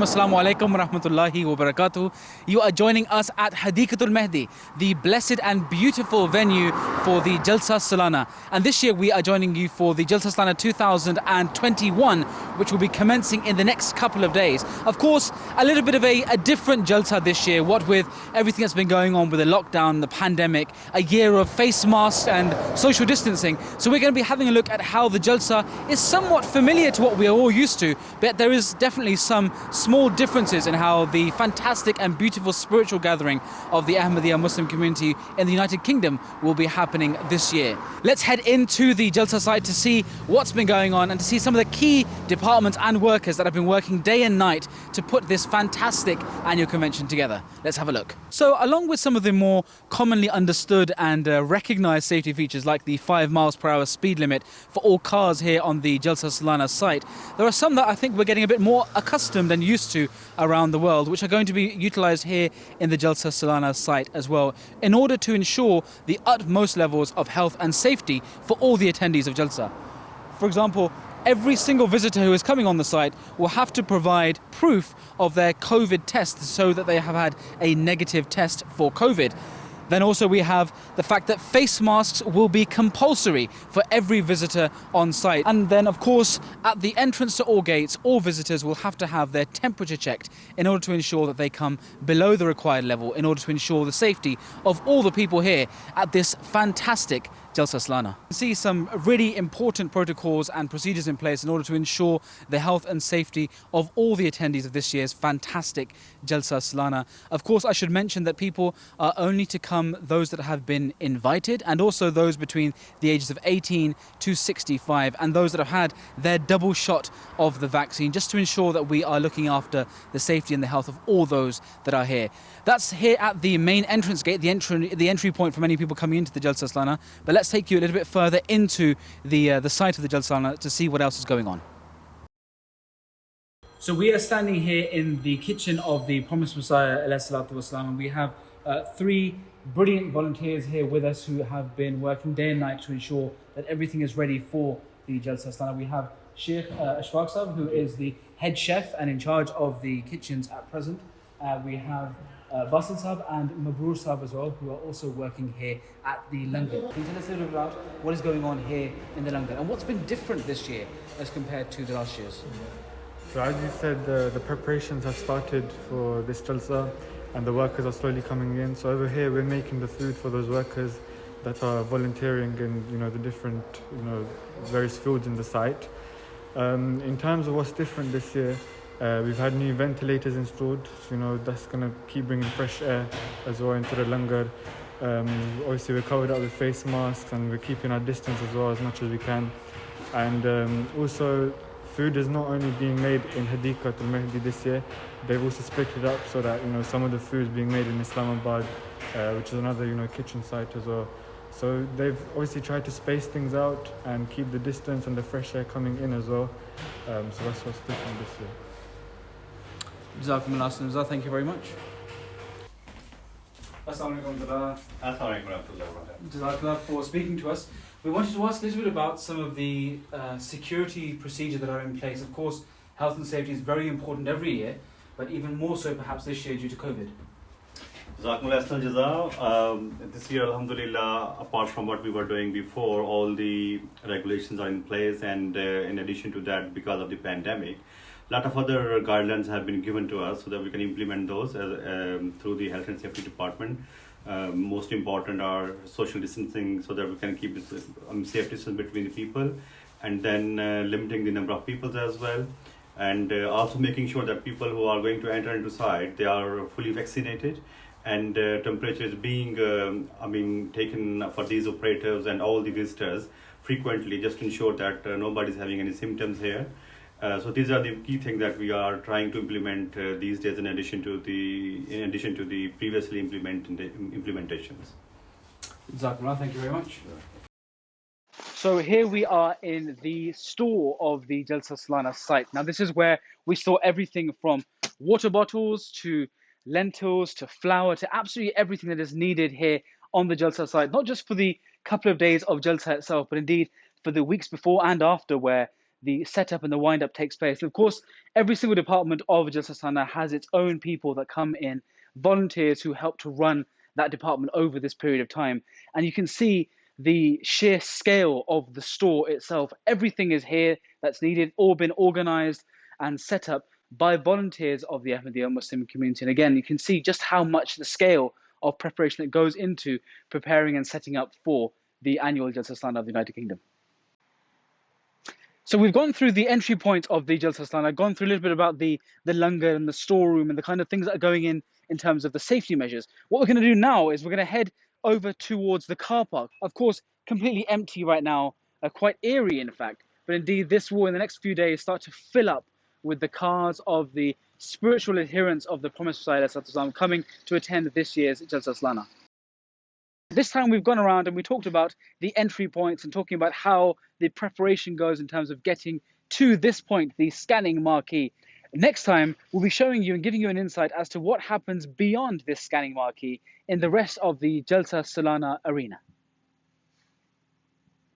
Assalamu alaikum wa rahmatullahi wa barakatuh. You are joining us at Hadeeqatul Mahdi, the blessed and beautiful venue for the Jalsa Salana. And this year we are joining you for the Jalsa Salana 2021, which will be commencing in the next couple of days. Of course, a little bit of a different Jalsa this year, what with everything that's been going on with the lockdown, the pandemic, a year of face masks and social distancing. So we're going to be having a look at how the Jalsa is somewhat familiar to what we are all used to, but there is definitely some small differences in how the fantastic and beautiful spiritual gathering of the Ahmadiyya Muslim community in the United Kingdom will be happening this year. Let's head into the Jalsa site to see what's been going on and to see some of the key departments and workers that have been working day and night to put this fantastic annual convention together. Let's have a look. So along with some of the more commonly understood and recognized safety features like the 5 miles per hour speed limit for all cars here on the Jalsa Salana site, there are some that I think we're getting a bit more accustomed and used to around the world, which are going to be utilized here in the Jalsa Salana site as well, in order to ensure the utmost levels of health and safety for all the attendees of Jalsa. For example, every single visitor who is coming on the site will have to provide proof of their COVID test so that they have had a negative test for COVID. Then also we have the fact that face masks will be compulsory for every visitor on site. And then of course, at the entrance to all gates, all visitors will have to have their temperature checked in order to ensure that they come below the required level, in order to ensure the safety of all the people here at this fantastic Jalsa Salana. You see some really important protocols and procedures in place in order to ensure the health and safety of all the attendees of this year's fantastic Jalsa Salana. Of course, I should mention that people are only to come those that have been invited, and also those between the ages of 18 to 65, and those that have had their double shot of the vaccine, just to ensure that we are looking after the safety and the health of all those that are here. That's here at the main entrance gate, the entry point for many people coming into the Jalsa Salana. But let's take you a little bit further into the site of the Jalsa Salana to see what else is going on. So we are standing here in the kitchen of the Promised Messiah, and we have 3 brilliant volunteers here with us who have been working day and night to ensure that everything is ready for the Jalsa Salana. We have Sheikh Ashfaq Sahib, who is the head chef and in charge of the kitchens at present. We have Basil Sahib and Mabroor Sahib as well, who are also working here at the Langar. Can you tell us a little bit about what is going on here in the Langar and what's been different this year as compared to the last years? So as you said, the preparations have started for this Jalsa and the workers are slowly coming in. So over here we're making the food for those workers that are volunteering in the different various fields in the site. In terms of what's different this year, we've had new ventilators installed, so that's going to keep bringing fresh air as well into the Langar. Obviously we're covered up with face masks and we're keeping our distance as well as much as we can. And also food is not only being made in Hadeeqatul Mahdi this year, they've also split it up so that some of the food is being made in Islamabad, which is another kitchen site as well. So they've obviously tried to space things out and keep the distance and the fresh air coming in as well. So that's what's different this year. Jazakumullah, thank you very much. Jazakallah for speaking to us. We wanted to ask a little bit about some of the security procedures that are in place. Of course, health and safety is very important every year, but even more so perhaps this year due to COVID. This year, alhamdulillah, apart from what we were doing before, all the regulations are in place, and in addition to that, because of the pandemic, a lot of other guidelines have been given to us so that we can implement those through the health and safety department. Most important are social distancing so that we can keep safe distance between the people, and then limiting the number of people as well, and also making sure that people who are going to enter into site, they are fully vaccinated, and temperature is being taken for these operators and all the visitors frequently, just to ensure that nobody is having any symptoms here. So these are the key things that we are trying to implement these days, in addition to the previously implementations. Jazakumullah, thank you very much. So here we are in the store of the Jalsa Salana site. Now this is where we store everything from water bottles to lentils to flour to absolutely everything that is needed here on the Jalsa site, not just for the couple of days of Jalsa itself, but indeed for the weeks before and after, where the setup and the wind up takes place. Of course, every single department of Jalsa Salana has its own people that come in, volunteers who help to run that department over this period of time. And you can see the sheer scale of the store itself. Everything is here that's needed, all been organized and set up by volunteers of the Ahmadiyya Muslim community. And again, you can see just how much the scale of preparation that goes into preparing and setting up for the annual Jalsa Salana of the United Kingdom. So we've gone through the entry point of the Jalsa Salana, gone through a little bit about the langar and the storeroom and the kind of things that are going in terms of the safety measures. What we're going to do now is we're going to head over towards the car park. Of course, completely empty right now, quite eerie in fact. But indeed, this will in the next few days start to fill up with the cars of the spiritual adherents of the Promised Messiah coming to attend this year's Jalsa Salana. This time we've gone around and we talked about the entry points and talking about how the preparation goes in terms of getting to this point, the scanning marquee. Next time, we'll be showing you and giving you an insight as to what happens beyond this scanning marquee in the rest of the Jalsa Salana arena.